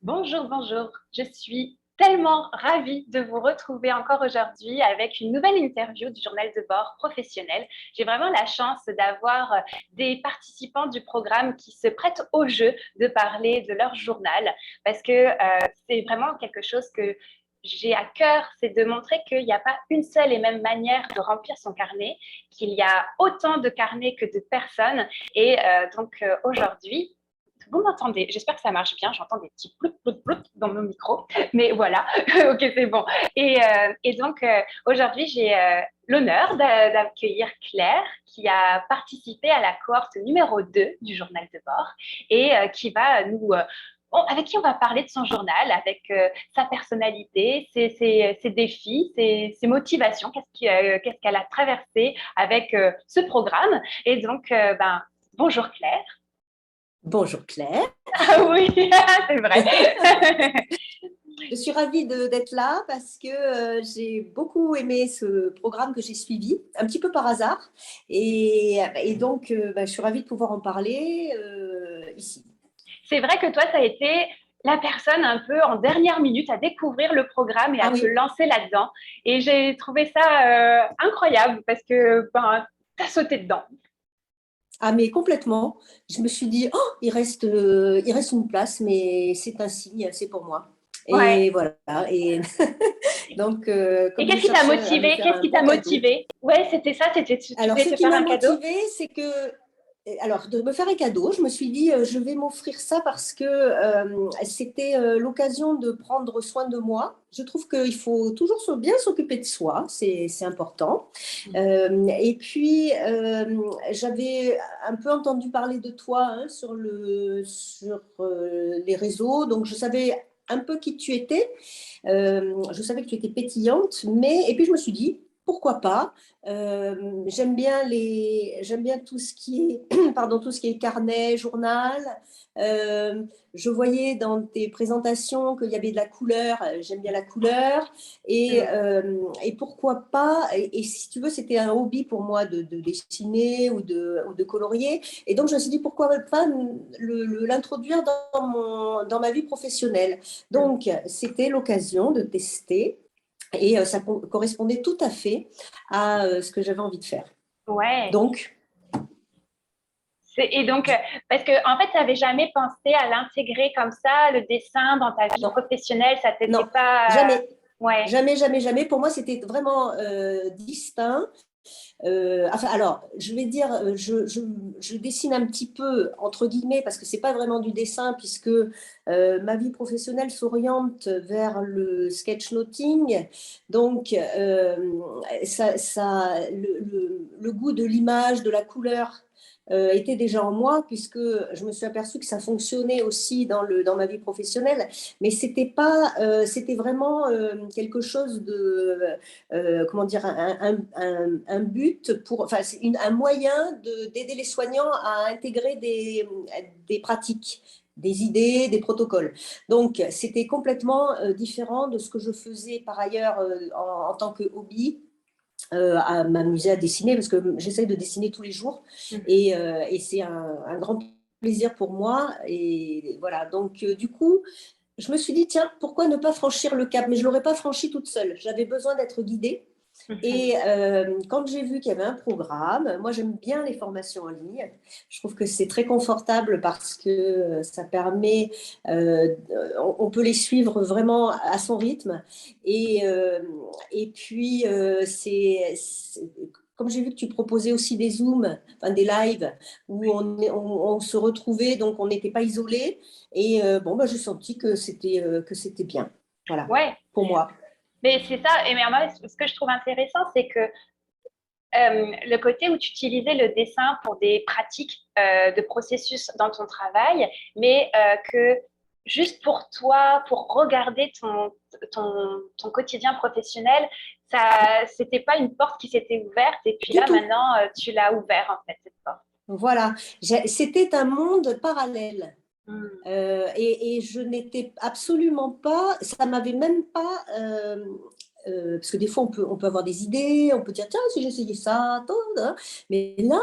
Bonjour, bonjour. Je suis tellement ravie de vous retrouver encore aujourd'hui avec une nouvelle interview du journal de bord professionnel. J'ai vraiment la chance d'avoir des participants du programme qui se prêtent au jeu de parler de leur journal parce que c'est vraiment quelque chose que j'ai à cœur, c'est de montrer qu'il n'y a pas une seule et même manière de remplir son carnet, qu'il y a autant de carnets que de personnes. Et aujourd'hui, vous m'entendez? J'espère que ça marche bien. J'entends des petits ploup, ploup, ploup dans mon micro. Mais voilà, ok, c'est bon. Aujourd'hui, j'ai l'honneur d'accueillir Claire, qui a participé à la cohorte numéro 2 du journal de bord et qui va avec qui on va parler de son journal, avec sa personnalité, ses défis, ses motivations, qu'est-ce qu'elle a traversé avec ce programme. Et bonjour Claire. Bonjour Claire. Ah oui, c'est vrai. Je suis ravie d'être là parce que j'ai beaucoup aimé ce programme que j'ai suivi, un petit peu par hasard. Et donc, je suis ravie de pouvoir en parler ici. C'est vrai que toi, ça a été la personne un peu en dernière minute à découvrir le programme et à Ah te oui, lancer là-dedans. Et j'ai trouvé ça incroyable parce que tu as sauté dedans. ah mais complètement. Je me suis dit, oh, il reste une place, mais c'est un signe, c'est pour moi. Ouais. Et voilà. Et donc, Et comme je qu'est-ce qui t'a cherchais à me motivé? faire Qu'est-ce un qui t'a bon cadeau. motivé? Ouais, c'était ça, c'était tu Alors, devais ce te qui faire m'a un cadeau. motivée, c'est que, alors, de me faire un cadeau, je me suis dit, je vais m'offrir ça parce que c'était l'occasion de prendre soin de moi. Je trouve qu'il faut toujours bien s'occuper de soi, c'est important. Et puis, j'avais un peu entendu parler de toi hein, sur les réseaux, donc je savais un peu qui tu étais. Je savais que tu étais pétillante, mais et puis je me suis dit pourquoi pas. J'aime bien tout ce qui est pardon tout ce qui est carnet, journal. Euh, je voyais dans tes présentations qu'il y avait de la couleur. J'aime bien la couleur et pourquoi pas. Et si tu veux, c'était un hobby pour moi de dessiner ou de colorier. Et donc je me suis dit pourquoi pas l'introduire dans ma vie professionnelle. Donc, c'était l'occasion de tester et ça correspondait tout à fait à ce que j'avais envie de faire. Ouais. Donc, Et donc, parce que en fait, tu n'avais jamais pensé à l'intégrer comme ça, le dessin dans ta vie non, professionnelle, ça t'était non, pas. jamais. Ouais. Jamais, jamais, jamais. Pour moi, c'était vraiment distinct. Enfin, alors, je vais dire, je dessine un petit peu, entre guillemets, parce que c'est pas vraiment du dessin, puisque ma vie professionnelle s'oriente vers le sketchnoting. Donc, le goût de l'image, de la couleur était déjà en moi, puisque je me suis aperçue que ça fonctionnait aussi dans ma vie professionnelle. Mais c'était vraiment quelque chose de comment dire, un but pour, enfin, un moyen d'aider les soignants à intégrer des pratiques, des idées, des protocoles. Donc, c'était complètement différent de ce que je faisais par ailleurs en tant que hobby. À m'amuser à dessiner parce que j'essaye de dessiner tous les jours et c'est un grand plaisir pour moi et voilà donc du coup je me suis dit, tiens, pourquoi ne pas franchir le cap? Mais je ne l'aurais pas franchi toute seule. J'avais besoin d'être guidée. Et quand j'ai vu qu'il y avait un programme, moi j'aime bien les formations en ligne. Je trouve que c'est très confortable parce que ça permet, on peut les suivre vraiment à son rythme. Et, euh, et puis, comme j'ai vu que tu proposais aussi des Zooms, enfin des lives, où on se retrouvait, donc on n'était pas isolés. Et bon, bah, j'ai senti que c'était bien. Voilà, Ouais. pour moi. Mais c'est ça. Et mais moi, ce que je trouve intéressant, c'est que le côté où tu utilisais le dessin pour des pratiques de processus dans ton travail, mais que juste pour toi, pour regarder ton quotidien professionnel, ça, c'était pas une porte qui s'était ouverte. Et puis Du là, tout. maintenant, tu l'as ouvert, en fait, cette porte. Voilà. C'était un monde parallèle. Mm. Et je n'étais absolument pas, ça m'avait même pas parce que des fois, on peut avoir des idées, on peut dire, tiens, si j'essayais ça, attends, hein. Mais là,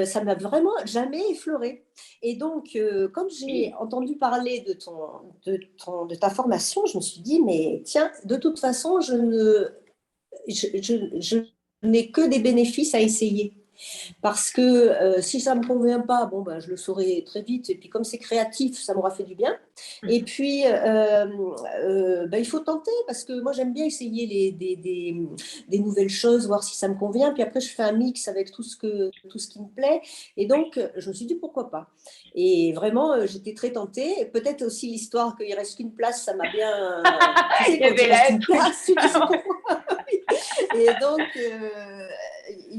ça m'a vraiment jamais effleuré. Et donc, quand j'ai Oui. entendu parler de ta formation, je me suis dit, mais tiens, de toute façon, je n'ai que des bénéfices à essayer. Parce que si ça ne me convient pas, bon, ben, je le saurai très vite. Et puis comme c'est créatif, ça m'aura fait du bien. Et puis, ben, il faut tenter parce que moi, j'aime bien essayer des nouvelles choses, voir si ça me convient. Puis après, je fais un mix avec tout ce qui me plaît. Et donc, je me suis dit, pourquoi pas. Et vraiment, j'étais très tentée. Peut-être aussi l'histoire qu'il ne reste qu'une place, ça m'a bien… Tu Il sais, y quand il avait reste là, une place, tu dis, c'est pourquoi. Et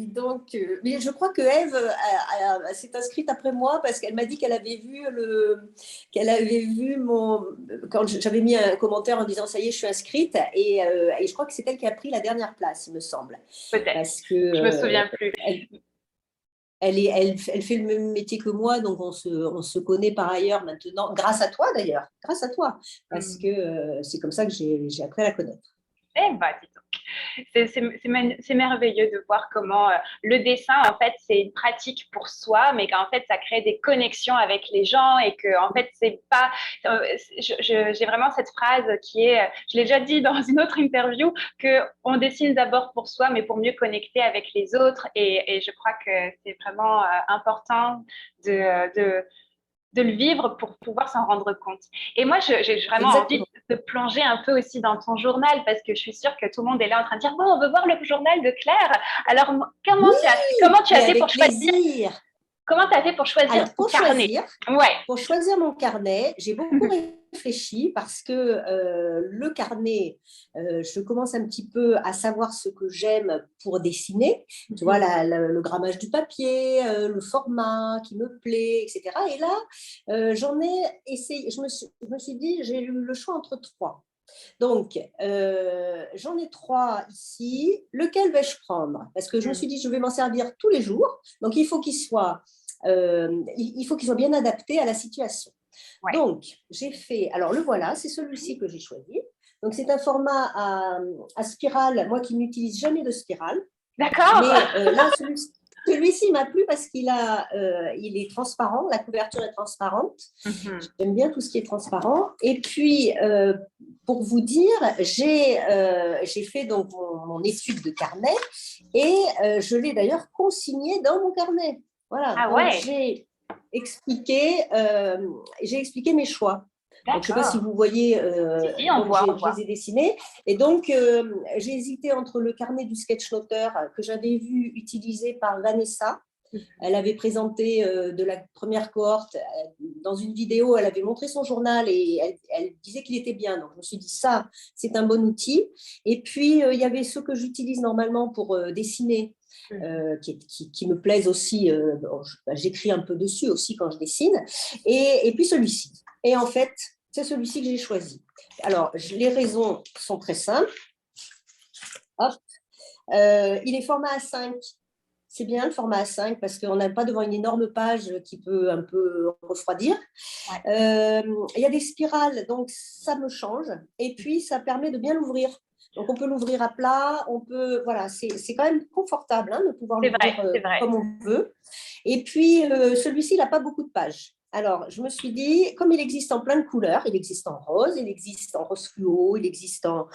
donc, mais je crois que Ève s'est inscrite après moi parce qu'elle m'a dit qu'elle avait vu quand j'avais mis un commentaire en disant ça y est, je suis inscrite, et je crois que c'est elle qui a pris la dernière place, il me semble, peut-être. parce que Je me souviens plus. elle fait le même métier que moi, donc on se connaît par ailleurs maintenant, grâce à toi d'ailleurs, grâce à toi, parce que c'est comme ça que j'ai appris à la connaître. Eh ben, dis donc. C'est merveilleux de voir comment le dessin, en fait, c'est une pratique pour soi, mais qu'en fait, ça crée des connexions avec les gens et que, en fait, c'est pas. J'ai vraiment cette phrase qui est, je l'ai déjà dit dans une autre interview, qu'on dessine d'abord pour soi, mais pour mieux connecter avec les autres. Et je crois que c'est vraiment important de le vivre pour pouvoir s'en rendre compte. Et moi, j'ai vraiment envie Exactement. de plonger un peu aussi dans ton journal parce que je suis sûre que tout le monde est là en train de dire bon, on veut voir le journal de Claire. Alors, comment tu Mais as fait pour avec choisir plaisir. comment tu as fait pour choisir Alors, ton carnet? Ouais. pour choisir mon carnet, j'ai beaucoup réfléchi parce que le carnet, je commence un petit peu à savoir ce que j'aime pour dessiner. Tu vois, le grammage du papier, le format qui me plaît, etc. Et là, j'en ai essayé, je me suis dit, j'ai eu le choix entre trois. Donc, j'en ai trois ici. Lequel vais-je prendre? Parce que je me suis dit, je vais m'en servir tous les jours. Donc, il faut qu'il soit bien adapté à la situation. Ouais. Donc, j'ai fait… Alors, le voilà, c'est celui-ci que j'ai choisi. Donc, c'est un format à spirale. Moi qui n'utilise jamais de spirale. D'accord. Mais là, celui-ci m'a plu parce il est transparent, la couverture est transparente. J'aime bien tout ce qui est transparent. Et puis, pour vous dire, j'ai fait donc mon étude de carnet et je l'ai d'ailleurs consigné dans mon carnet. Voilà, Ah donc ouais. j'ai expliqué mes choix. Donc, je ne sais pas si D'accord. vous voyez, Si, on donc voit, on je voit. les ai dessinés. Et donc, j'ai hésité entre le carnet du sketchnoter que j'avais vu utilisé par Vanessa. Elle avait présenté de la première cohorte dans une vidéo, elle avait montré son journal et elle disait qu'il était bien. Donc, je me suis dit, ça, c'est un bon outil. Et puis, il y avait ceux que j'utilise normalement pour dessiner, qui me plaisent aussi. J'écris un peu dessus aussi quand je dessine. Et puis, celui-ci. Et en fait, c'est celui-ci que j'ai choisi. Alors, les raisons sont très simples. Hop. Il est format A5. C'est bien le format A5 parce qu'on n'est pas devant une énorme page qui peut un peu refroidir. Ouais. Il y a des spirales, donc ça me change. Et puis, ça permet de bien l'ouvrir. Donc, on peut l'ouvrir à plat. Voilà, c'est quand même confortable de pouvoir l'ouvrir C'est vrai. comme on veut. Et puis, celui-ci, il n'a pas beaucoup de pages. Alors, je me suis dit, comme il existe en plein de couleurs, il existe en rose, il existe en rose fluo, il existe en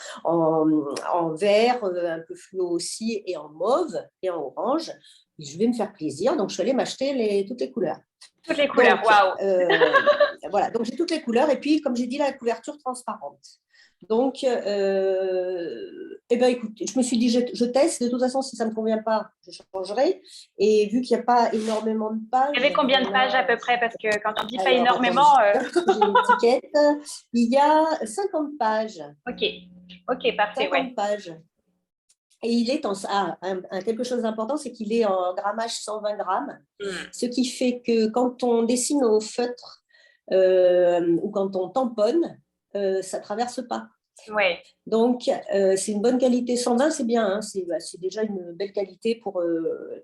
vert, un peu fluo aussi, et en mauve et en orange. Et je vais me faire plaisir, donc je suis allée m'acheter toutes les couleurs. Toutes les couleurs, Donc, waouh. voilà, donc j'ai toutes les couleurs, et puis, comme j'ai dit, la couverture transparente. Donc, écoute, je me suis dit, je teste. De toute façon, si ça ne me convient pas, je changerai. Et vu qu'il n'y a pas énormément de pages, Il y avait combien de pages à peu près? Parce que quand tu dis pas alors, attendez, énormément. j'ai une étiquette. Il y a 50 pages. Ok, ok, parfait, 50 ouais. pages. Et il est quelque chose d'important, c'est qu'il est en grammage 120 grammes. Ce qui fait que quand on dessine au feutre ou quand on tamponne, ça ne traverse pas. Ouais. Donc, c'est une bonne qualité. 120, c'est bien. C'est déjà une belle qualité pour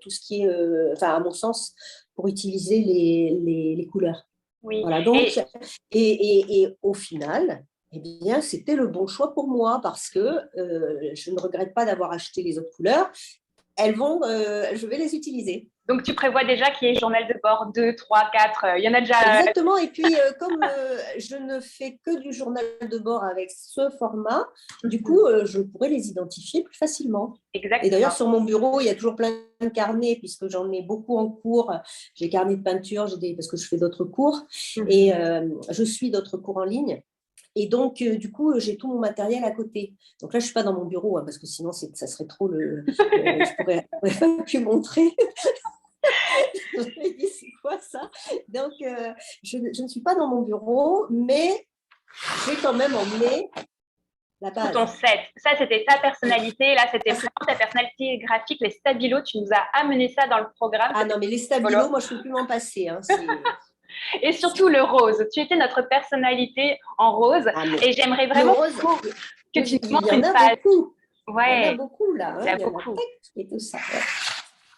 tout ce qui est, à mon sens, pour utiliser les couleurs. Oui. Voilà. Donc, et au final, Eh bien, c'était le bon choix pour moi parce que je ne regrette pas d'avoir acheté les autres couleurs. Je vais les utiliser. Donc, tu prévois déjà qu'il y ait journal de bord 2, 3, 4. Il y en a déjà. Exactement. Et puis, comme je ne fais que du journal de bord avec ce format, du coup, je pourrais les identifier plus facilement. Exactement. Et d'ailleurs, sur mon bureau, il y a toujours plein de carnets, puisque j'en ai beaucoup en cours. J'ai carnet de peinture, parce que je fais d'autres cours. Et je suis d'autres cours en ligne. Et donc, du coup, j'ai tout mon matériel à côté. Donc là, je ne suis pas dans mon bureau, hein, parce que sinon, ça serait trop je pourrais pas plus montrer. Je me dis, c'est quoi ça? Donc, je ne suis pas dans mon bureau, mais j'ai quand même emmené la base. Ton set. Ça, c'était ta personnalité. Là, c'était vraiment ta personnalité graphique. Les stabilos, tu nous as amené ça dans le programme. Ah non, mais les stabilos, moi, je ne peux plus m'en passer. Hein, et surtout le rose. Tu étais notre personnalité en rose. Et j'aimerais vraiment que tu te montres une page. Ouais. Il y en a beaucoup, là. Hein, il y a beaucoup. Et tout ça. Ouais.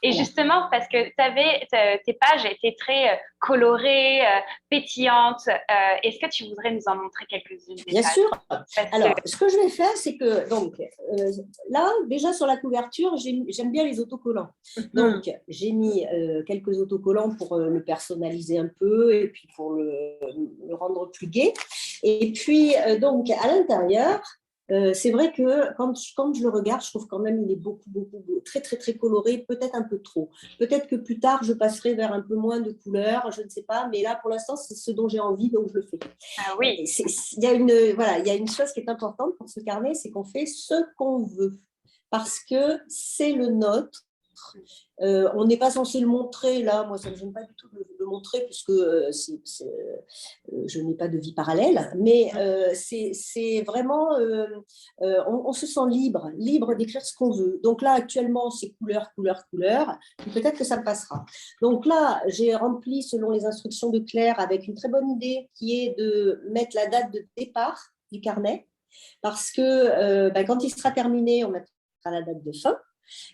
Et justement, parce que tes pages étaient très colorées, pétillantes. Est-ce que tu voudrais nous en montrer quelques-unes des Bien pages? sûr. Alors, ce que je vais faire, c'est que, donc, là, déjà sur la couverture, j'aime bien les autocollants. Donc, j'ai mis quelques autocollants pour le personnaliser un peu et puis pour le rendre plus gai. Et puis, donc, à l'intérieur, c'est vrai que quand je le regarde, je trouve quand même il est beaucoup, très, très, très coloré, peut-être un peu trop. Peut-être que plus tard, je passerai vers un peu moins de couleurs, je ne sais pas, mais là, pour l'instant, c'est ce dont j'ai envie, donc je le fais. Ah oui. Il y a une chose qui est importante pour ce carnet, c'est qu'on fait ce qu'on veut, parce que c'est le nôtre. On n'est pas censé le montrer là, moi ça ne me gêne pas du tout de le montrer puisque je n'ai pas de vie parallèle, mais c'est vraiment on se sent libre d'écrire ce qu'on veut. Donc là actuellement c'est couleur, peut-être que ça me passera. Donc là j'ai rempli selon les instructions de Claire avec une très bonne idée qui est de mettre la date de départ du carnet parce que quand il sera terminé on mettra la date de fin.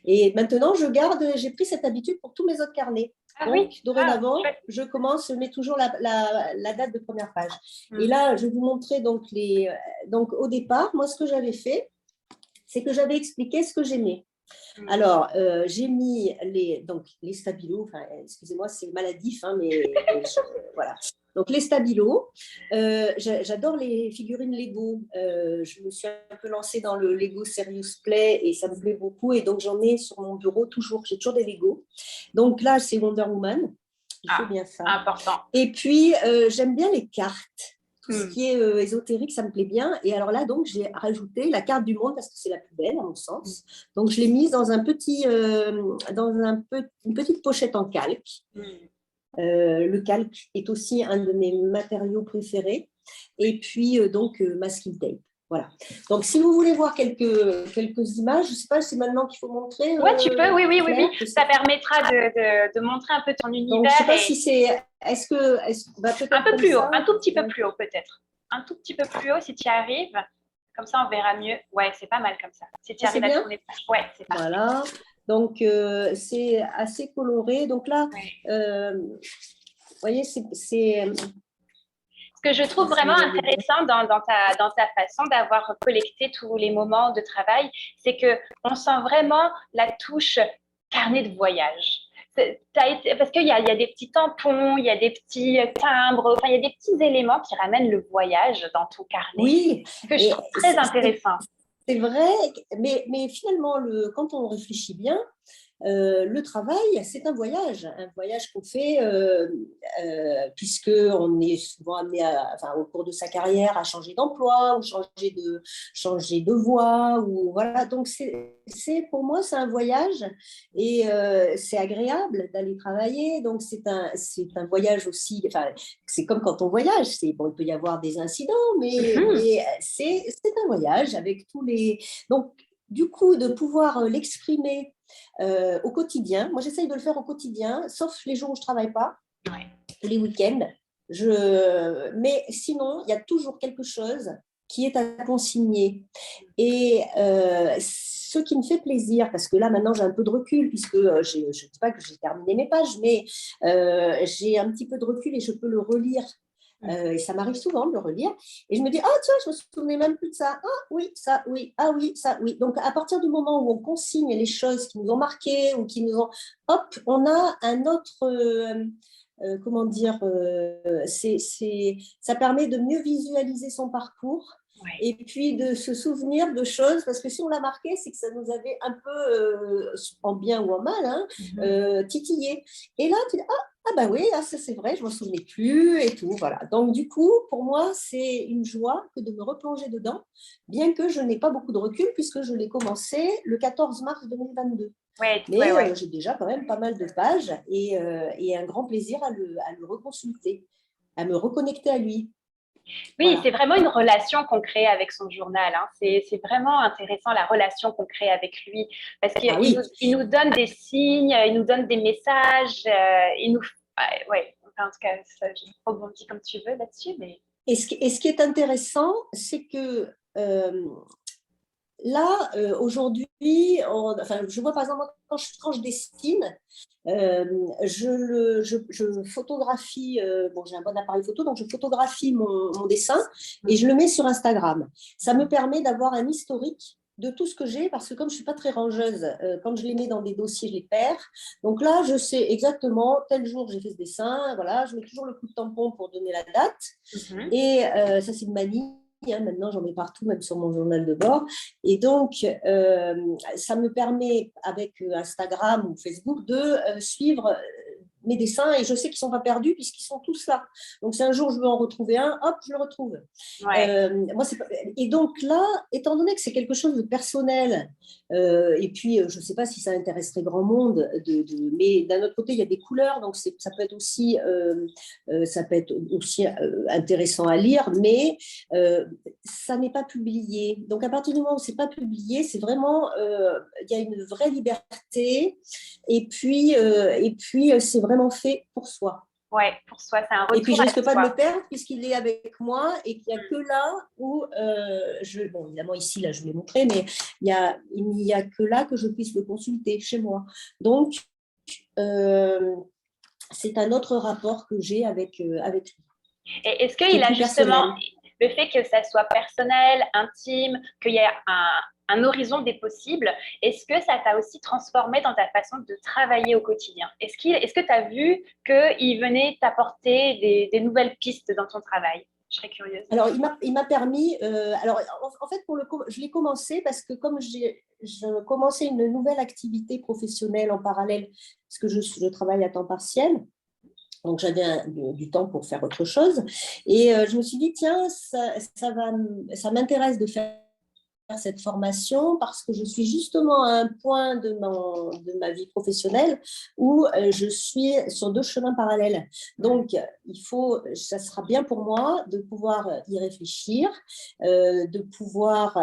Et maintenant, j'ai pris cette habitude pour tous mes autres carnets. Donc, dorénavant, je mets toujours la date de première page. Et là, je vais vous montrer donc au départ, moi, ce que j'avais fait, c'est que j'avais expliqué ce que j'aimais. Alors, j'ai mis les stabilos, excusez-moi, c'est maladif, hein, mais voilà. Donc, les stabilos, j'adore les figurines Lego. Je me suis un peu lancée dans le Lego Serious Play et ça me plaît beaucoup. Et donc, j'en ai sur mon bureau toujours. J'ai toujours des Lego. Donc là, c'est Wonder Woman. Il faut bien ça. Important. Et puis, j'aime bien les cartes. Tout ce qui est ésotérique, ça me plaît bien. Et alors là, donc, j'ai rajouté la carte du monde parce que c'est la plus belle, à mon sens. Donc, je l'ai mise dans une petite pochette en calque. Le calque est aussi un de mes matériaux préférés. Et puis, masking tape. Voilà. Donc, si vous voulez voir quelques images, je ne sais pas, c'est maintenant qu'il faut montrer. Oui, tu peux, oui. Ça permettra de montrer un peu ton univers. Donc, je ne sais pas si c'est. Est-ce que un peu plus haut, un tout petit peu plus haut peut-être. Un tout petit peu plus haut si tu y arrives. Comme ça, on verra mieux. Ouais, c'est pas mal comme ça. Si tu arrives à tourner. Ouais, c'est parfait. Voilà. Donc, c'est assez coloré. Donc là, vous voyez, c'est. Ce que je trouve vraiment intéressant dans ta façon d'avoir collecté tous les moments de travail, c'est qu'on sent vraiment la touche carnet de voyage. Parce qu'il y a des petits tampons, il y a des petits timbres, il y a des petits éléments qui ramènent le voyage dans ton carnet. Oui. Que je trouve très intéressant. C'est vrai, mais finalement, quand on réfléchit bien, le travail, c'est un voyage qu'on fait puisqu'on est souvent amené au cours de sa carrière à changer d'emploi ou changer de voie. Voilà. Donc, pour moi, c'est un voyage et c'est agréable d'aller travailler. Donc, c'est un voyage aussi. C'est comme quand on voyage. Il peut y avoir des incidents, mais c'est un voyage avec tous les… Donc, du coup, de pouvoir l'exprimer au quotidien. Moi, j'essaye de le faire au quotidien, sauf les jours où je ne travaille pas, les week-ends. Mais sinon, il y a toujours quelque chose qui est à consigner. Et ce qui me fait plaisir, parce que là, maintenant, j'ai un peu de recul, puisque je ne dis pas que j'ai terminé mes pages, mais j'ai un petit peu de recul et je peux le relire Et ça m'arrive souvent de le relire. Et je me dis, ah tiens, je me souvenais même plus de ça. Ah oui, ça, oui. Ah oui, ça, oui. Donc, à partir du moment où on consigne les choses qui nous ont marquées ou qui nous ont... Hop, on a un autre... comment dire, ça permet de mieux visualiser son parcours Ouais. et puis de se souvenir de choses, parce que si on l'a marqué, c'est que ça nous avait un peu, en bien ou en mal, hein, titillé. Et là, tu dis, ah bah oui, ah, ça c'est vrai, je ne m'en souvenais plus et tout. Voilà. Donc du coup, pour moi, c'est une joie que de me replonger dedans, bien que je n'ai pas beaucoup de recul, puisque je l'ai commencé le 14 mars 2022. Ouais, ouais, Mais ouais. j'ai déjà quand même pas mal de pages et un grand plaisir à le reconsulter, à me reconnecter à lui. Oui, c'est Voilà. vraiment une relation qu'on crée avec son journal, hein. C'est vraiment intéressant la relation qu'on crée avec lui parce Ah qu'il oui. il nous donne des signes, il nous donne des messages, il nous... Ouais, enfin, en tout cas, ça, je rebondis comme tu veux là-dessus, mais... Et ce qui est intéressant, c'est que là, aujourd'hui, enfin, je vois par exemple, quand je dessine, je photographie, bon, j'ai un bon appareil photo, donc je photographie mon dessin et je le mets sur Instagram. Ça me permet d'avoir un historique de tout ce que j'ai, parce que comme je ne suis pas très rangeuse, quand je les mets dans des dossiers, je les perds. Donc là, je sais exactement, tel jour, j'ai fait ce dessin, voilà, je mets toujours le coup de tampon pour donner la date. Et ça, c'est une manie. Hein, maintenant, j'en mets partout, même sur mon journal de bord. Et donc, ça me permet, avec Instagram ou Facebook, de suivre mes dessins et je sais qu'ils ne sont pas perdus puisqu'ils sont tous là. Donc, si un jour je veux en retrouver un, hop, je le retrouve. Ouais. Moi, c'est pas... Et donc là, étant donné que c'est quelque chose de personnel, et puis je ne sais pas si ça intéresserait grand monde, mais d'un autre côté, il y a des couleurs, donc ça peut être aussi, intéressant à lire, mais ça n'est pas publié. Donc à partir du moment où c'est pas publié, c'est vraiment, il y a une vraie liberté, et puis c'est vraiment fait pour soi. Ouais, pour soi, c'est un Et puis retour je à risque pas de soi. le perdre puisqu'il est avec moi et qu'il n'y a que là où bon, évidemment ici là je vous l'ai montré, mais il n'y a que là que je puisse le consulter chez moi. Donc euh, c'est un autre rapport que j'ai avec lui, Et est-ce qui est qu'il a plus justement personnel. le fait que ça soit personnel, intime, qu'il y ait un horizon des possibles, est-ce que ça t'a aussi transformé dans ta façon de travailler au quotidien? Est-ce que tu as vu qu'il venait t'apporter des nouvelles pistes dans ton travail? Je serais curieuse. Alors, il m'a permis. Alors, en fait, je l'ai commencé parce que comme je commençais une nouvelle activité professionnelle en parallèle, parce que je travaille à temps partiel, donc j'avais du temps pour faire autre chose. Et je me suis dit, tiens, ça m'intéresse de faire cette formation parce que je suis justement à un point de ma vie professionnelle où je suis sur deux chemins parallèles. Donc, ça sera bien pour moi de pouvoir y réfléchir, de pouvoir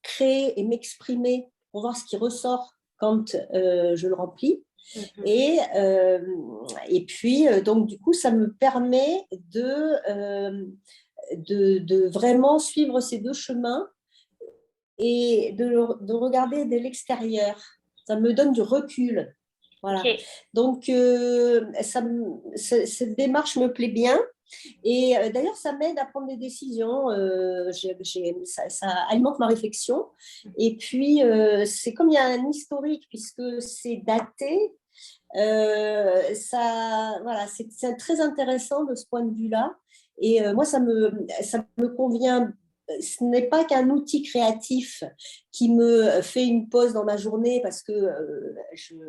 créer et m'exprimer pour voir ce qui ressort quand je le remplis. Et, et puis, donc, du coup, ça me permet de vraiment suivre ces deux chemins et de regarder de l'extérieur. Ça me donne du recul. Voilà. Ok. Donc, cette démarche me plaît bien. Et d'ailleurs, ça m'aide à prendre des décisions. Ça alimente ma réflexion. Et puis, c'est comme il y a un historique, puisque c'est daté. Voilà, c'est très intéressant de ce point de vue-là. Et moi, ça me convient. Ce n'est pas qu'un outil créatif qui me fait une pause dans ma journée parce que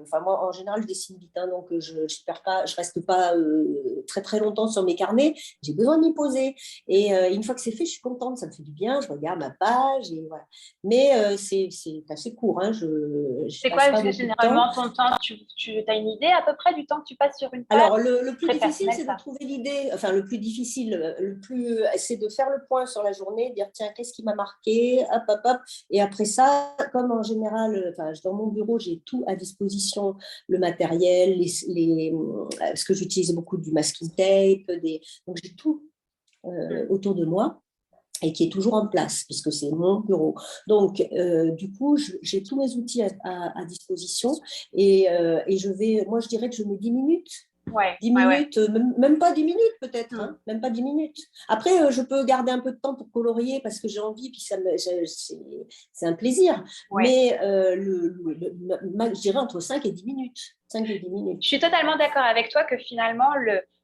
enfin moi en général je dessine vite, hein, donc je reste pas très très longtemps sur mes carnets. J'ai besoin de m'y poser et une fois que c'est fait, je suis contente, ça me fait du bien. Je regarde ma page et voilà. Mais c'est assez court, hein, je C'est passe quoi pas beaucoup de temps. généralement ton temps? Tu as une idée à peu près du temps que tu passes sur une page? Alors, le plus Très difficile, personnel, c'est de ça. trouver l'idée. Enfin, le plus difficile, c'est de faire le point sur la journée, dire tiens, qu'est-ce qui m'a marqué, hop, hop, hop. Et après ça, comme en général, enfin, dans mon bureau, j'ai tout à disposition, le matériel, parce que j'utilise beaucoup du masking tape, donc j'ai tout autour de moi et qui est toujours en place, puisque c'est mon bureau. Donc, du coup, j'ai tous mes outils à disposition et moi, je dirais que je mets 10 minutes Ouais, 10 ouais, ouais. minutes, même pas 10 minutes peut-être, hein, même pas 10 minutes. Après, je peux garder un peu de temps pour colorier parce que j'ai envie, puis c'est un plaisir. Ouais. Mais je dirais entre 5 et 10 minutes. 5 et 10 Je minutes. suis totalement d'accord avec toi que finalement,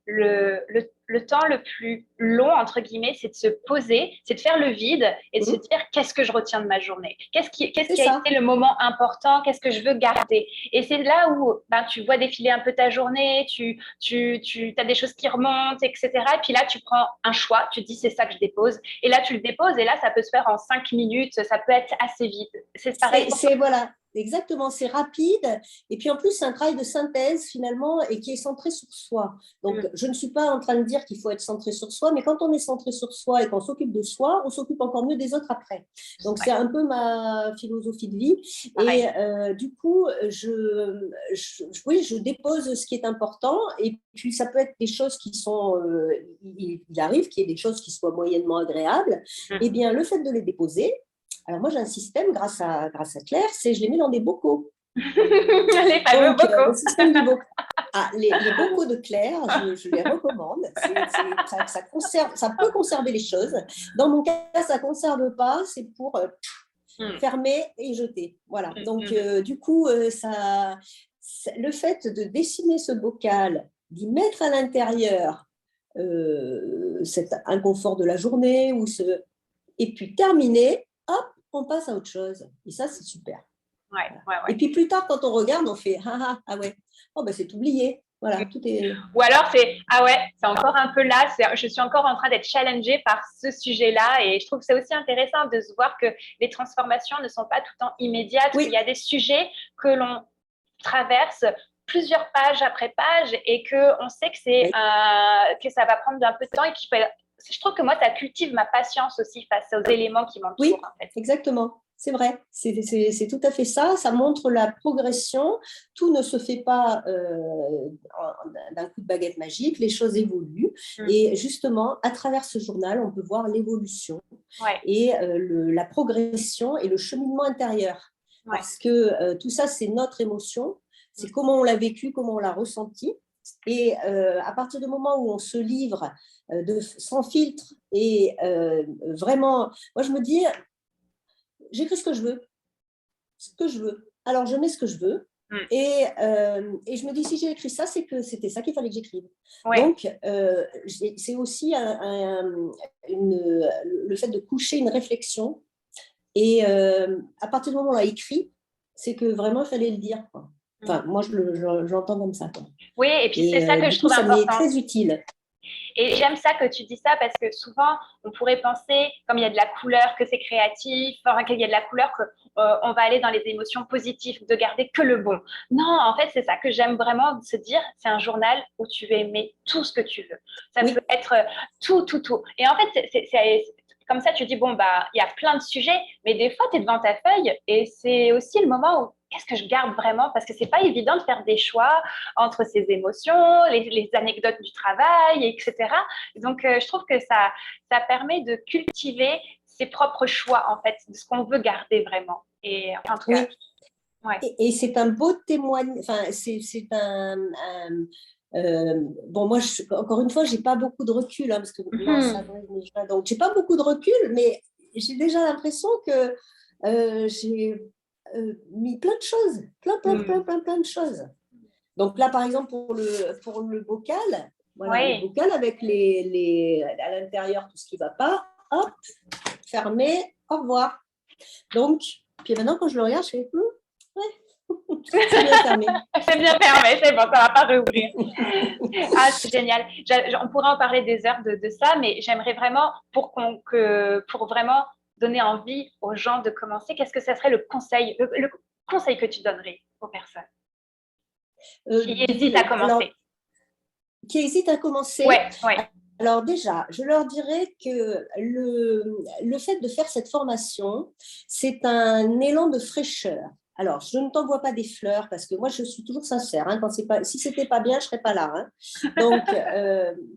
le temps le plus long, entre guillemets, c'est de se poser, c'est de faire le vide et de se Mmh, dire qu'est-ce que je retiens de ma journée? Qu'est-ce c'est qui a ça. été le moment important? Qu'est-ce que je veux garder? Et c'est là où ben, tu vois défiler un peu ta journée, tu as des choses qui remontent, etc. Et puis là, tu prends un choix, tu te dis c'est ça que je dépose. Et là, tu le déposes et là, ça peut se faire en 5 minutes, ça peut être assez vite. C'est pareil pour toi. Voilà, exactement, c'est rapide. Et puis en plus, c'est un travail de synthèse finalement et qui est centré sur soi. Donc, Mm. je ne suis pas en train de dire qu'il faut être centré sur soi, mais quand on est centré sur soi et qu'on s'occupe de soi, on s'occupe encore mieux des autres après. Donc, Ouais, c'est un peu ma philosophie de vie. Et pareil. du coup, oui, je dépose ce qui est important. Et puis, ça peut être des choses qui sont, il arrive qu'il y ait des choses qui soient moyennement agréables. Eh Mm. bien, le fait de les déposer, alors moi j'ai un système grâce à Claire, c'est je les mets dans des bocaux. Les fameux Donc le bocaux. système du bocal, les bocaux de Claire, je les recommande. Ça peut conserver les choses. Dans mon cas, ça ne conserve pas, c'est pour Mm. fermer et jeter. Voilà. Mm. Donc Mm. du coup, le fait de dessiner ce bocal, d'y mettre à l'intérieur cet inconfort de la journée et puis terminer, hop, on passe à autre chose. Et ça, c'est super. Ouais, Voilà. ouais, Et ouais. puis plus tard, quand on regarde, on fait ah ouais, oh ben c'est oublié. Voilà, tout est. Ou alors c'est ah ouais, c'est encore un peu là, je suis encore en train d'être challengée par ce sujet-là et je trouve que c'est aussi intéressant de se voir que les transformations ne sont pas tout le temps immédiates, qu'il y Oui, a des sujets que l'on traverse plusieurs pages après page et que on sait que oui, que ça va prendre un peu de temps et je trouve que moi ça cultive ma patience aussi face aux éléments qui m'entourent oui, en fait. exactement. C'est vrai, c'est tout à fait ça. Ça montre la progression. Tout ne se fait pas d'un coup de baguette magique. Les choses évoluent. Mm. Et justement, à travers ce journal, on peut voir l'évolution Ouais, et la progression et le cheminement intérieur. ouais. Parce que tout ça, c'est notre émotion. Mm. C'est comment on l'a vécu, comment on l'a ressenti. Et à partir du moment où on se livre sans filtre et vraiment, moi je me dis, j'écris ce que je veux. Alors je mets ce que je veux. Mm. Et je me dis, si j'ai écrit ça, c'est que c'était ça qu'il fallait que j'écrive. Ouais. Donc, c'est aussi le fait de coucher une réflexion. Et à partir du moment où on l'a écrit, c'est que vraiment, il fallait le dire, quoi. Mm. Enfin, moi, j'entends comme ça, quoi. Oui, et puis c'est Et ça que je du coup, trouve ça m'est important. très utile. Et j'aime ça que tu dis ça parce que souvent, on pourrait penser, comme il y a de la couleur, que c'est créatif, enfin, qu'il y a de la couleur, qu'on va aller dans les émotions positives, de garder que le bon. Non, en fait, c'est ça que j'aime vraiment se dire, c'est un journal où tu veux aimer tout ce que tu veux. Ça peut Oui, être tout, tout, tout. Et en fait, comme ça, tu dis, bon, bah, il y a plein de sujets, mais des fois, tu es devant ta feuille et c'est aussi le moment où qu'est-ce que je garde vraiment? Parce que c'est pas évident de faire des choix entre ses émotions, les anecdotes du travail, etc. Donc, je trouve que ça permet de cultiver ses propres choix, en fait, de ce qu'on veut garder vraiment. Et en tout cas, oui. ouais. Et c'est un beau témoignage. Enfin, c'est bon, moi, encore une fois, j'ai pas beaucoup de recul, hein, parce que mars, Mhm. avril, mai, juin, donc j'ai pas beaucoup de recul, mais j'ai déjà l'impression que j'ai mis plein de choses, Mhm. plein de choses. Donc là, par exemple, pour le bocal, voilà, le Oui. bocal avec à l'intérieur tout ce qui ne va pas, hop, fermé, au revoir. Donc, puis maintenant, quand je le regarde, je fais, ouais, c'est bien fermé. C'est bien fermé, c'est bon, ça va pas réouvrir. Ah, c'est génial. On pourrait en parler des heures de ça, mais j'aimerais vraiment, pour vraiment donner envie aux gens de commencer, qu'est-ce que ça serait le conseil que tu donnerais aux personnes qui hésitent à Alors, commencer? qui hésitent à commencer, Ouais, ouais. alors déjà, je leur dirais que le fait de faire cette formation, c'est un élan de fraîcheur. Alors, je ne t'envoie pas des fleurs parce que moi, je suis toujours sincère. Hein, si c'était pas bien, je serais pas là. Hein. Donc,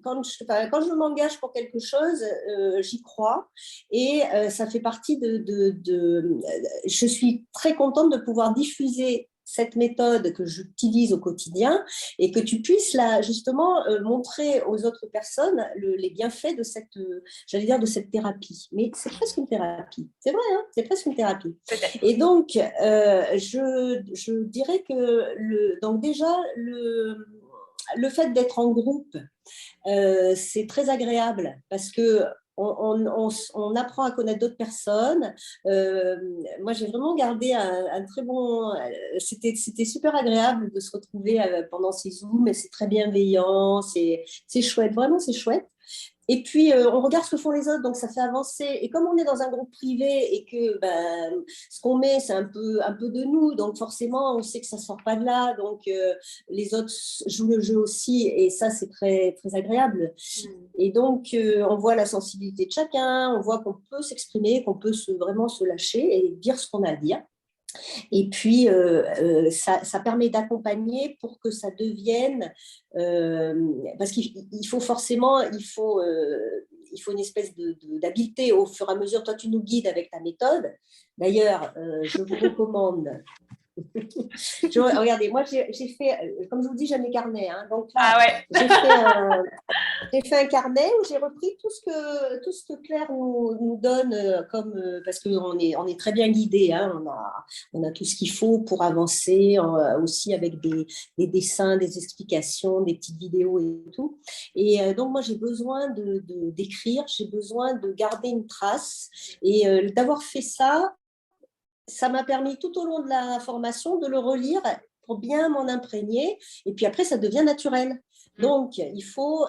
quand je m'engage pour quelque chose, j'y crois et ça fait partie je suis très contente de pouvoir diffuser cette méthode que j'utilise au quotidien et que tu puisses justement montrer aux autres personnes les bienfaits de j'allais dire de cette thérapie. Mais c'est presque une thérapie. C'est vrai, hein, c'est presque une thérapie. Et donc, je dirais que donc déjà, le fait d'être en groupe, c'est très agréable parce que on apprend à connaître d'autres personnes. Moi, j'ai vraiment gardé un très bon... C'était super agréable de se retrouver pendant ces Zooms et c'est très bienveillant, c'est chouette, vraiment c'est chouette. Et puis, on regarde ce que font les autres, donc ça fait avancer. Et comme on est dans un groupe privé et que ce qu'on met, c'est un peu de nous, donc forcément, on sait que ça ne sort pas de là. Donc, les autres jouent le jeu aussi, et ça, c'est très, très agréable. Et donc, on voit la sensibilité de chacun, on voit qu'on peut s'exprimer, qu'on peut vraiment se lâcher et dire ce qu'on a à dire. Et puis, ça permet d'accompagner pour que ça devienne... parce qu'il faut forcément... Il faut une espèce d'habileté au fur et à mesure. Toi, tu nous guides avec ta méthode. D'ailleurs, je vous recommande... Regardez, moi, j'ai fait... Comme je vous dis, j'aime les carnets. Hein, donc là, j'ai fait un carnet où j'ai repris tout ce que Claire nous donne parce qu'on est très bien guidé. Hein, on a tout ce qu'il faut pour avancer, aussi avec des dessins, des explications, des petites vidéos et tout. Et donc, moi, j'ai besoin d'écrire, j'ai besoin de garder une trace. Et d'avoir fait ça, ça m'a permis tout au long de la formation de le relire pour bien m'en imprégner. Et puis après, ça devient naturel. Donc, il faut,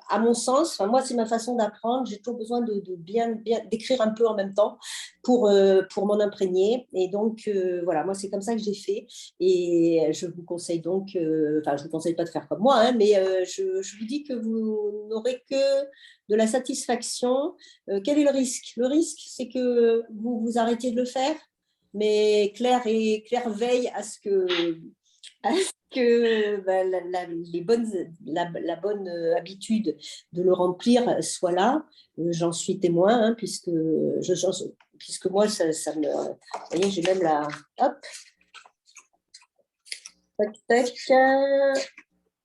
à mon sens, moi, c'est ma façon d'apprendre. J'ai toujours besoin de bien d'écrire un peu en même temps pour m'en imprégner. Et donc, voilà, moi, c'est comme ça que j'ai fait. Et je vous conseille donc, je ne vous conseille pas de faire comme moi, hein, mais je vous dis que vous n'aurez que de la satisfaction. Quel est le risque? Le risque, c'est que vous arrêtiez de le faire, mais Claire veille à ce que la bonne habitude de le remplir soit là. J'en suis témoin, hein, puisque moi, ça me... Vous voyez, j'ai même la... Hop. Tac, tac.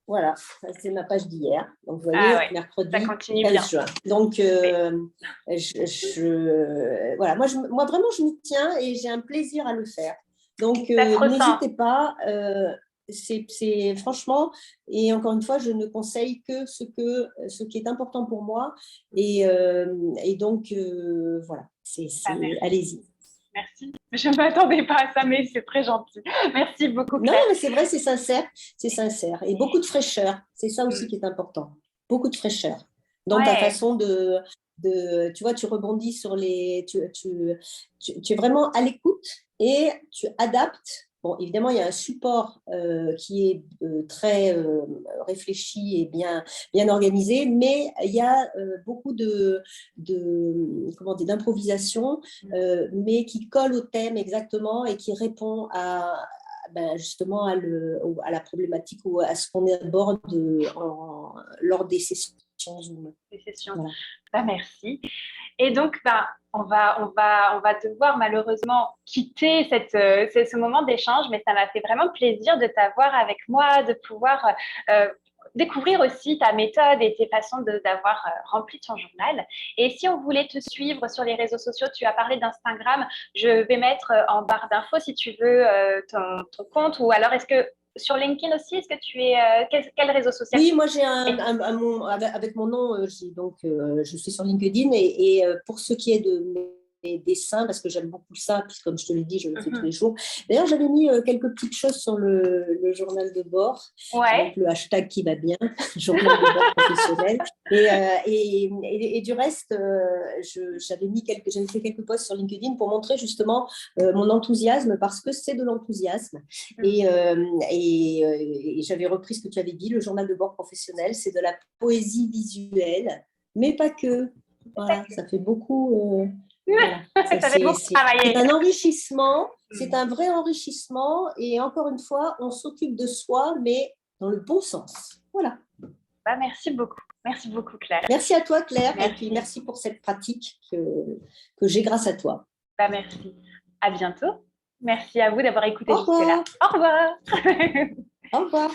Voilà, c'est ma page d'hier. Donc, vous voyez, mercredi 15 juin. Donc, voilà, moi, vraiment, je m'y tiens et j'ai un plaisir à le faire. Donc, n'hésitez pas. C'est franchement, et encore une fois, je ne conseille que ce qui est important pour moi. Et donc, voilà, allez-y. Merci. Je ne m'attendais pas à ça, mais c'est très gentil. Merci beaucoup, Claire. Non, mais c'est vrai, c'est sincère. C'est sincère. Et beaucoup de fraîcheur. C'est ça aussi qui est important. Beaucoup de fraîcheur. Dans ta façon de... Tu vois, tu rebondis sur les... Tu es vraiment à l'écoute et tu adaptes. Bon, évidemment, il y a un support qui est très réfléchi et bien organisé, mais il y a beaucoup d'improvisation, mais qui colle au thème exactement et qui répond justement à la problématique ou à ce qu'on aborde lors des sessions Zoom. Voilà. Merci. Et donc, on va devoir malheureusement quitter ce moment d'échange, mais ça m'a fait vraiment plaisir de t'avoir avec moi, de pouvoir découvrir aussi ta méthode et tes façons d'avoir rempli ton journal. Et si on voulait te suivre sur les réseaux sociaux, tu as parlé d'Instagram, je vais mettre en barre d'infos si tu veux ton compte, ou alors est-ce que sur LinkedIn aussi, est-ce que tu es quel réseau social? Oui, moi j'ai avec mon nom, je suis sur LinkedIn et pour ce qui est de mes dessins, parce que j'aime beaucoup ça, puisque comme je te l'ai dit, je le fais tous les jours. D'ailleurs, j'avais mis quelques petites choses sur le journal de bord, avec le hashtag qui va bien, journal de bord professionnel. Et du reste, j'avais fait quelques posts sur LinkedIn pour montrer justement mon enthousiasme, parce que c'est de l'enthousiasme. Et j'avais repris ce que tu avais dit, le journal de bord professionnel, c'est de la poésie visuelle, mais pas que. Voilà, ça fait beaucoup... Voilà. Ça fait beaucoup travailler. C'est un enrichissement, c'est un vrai enrichissement, et encore une fois, on s'occupe de soi, mais dans le bon sens. Voilà. Merci beaucoup, Claire. Merci à toi, Claire, et puis merci pour cette pratique que j'ai grâce à toi. Merci. À bientôt. Merci à vous d'avoir écouté Au jusque-là. revoir. Au revoir. Au revoir.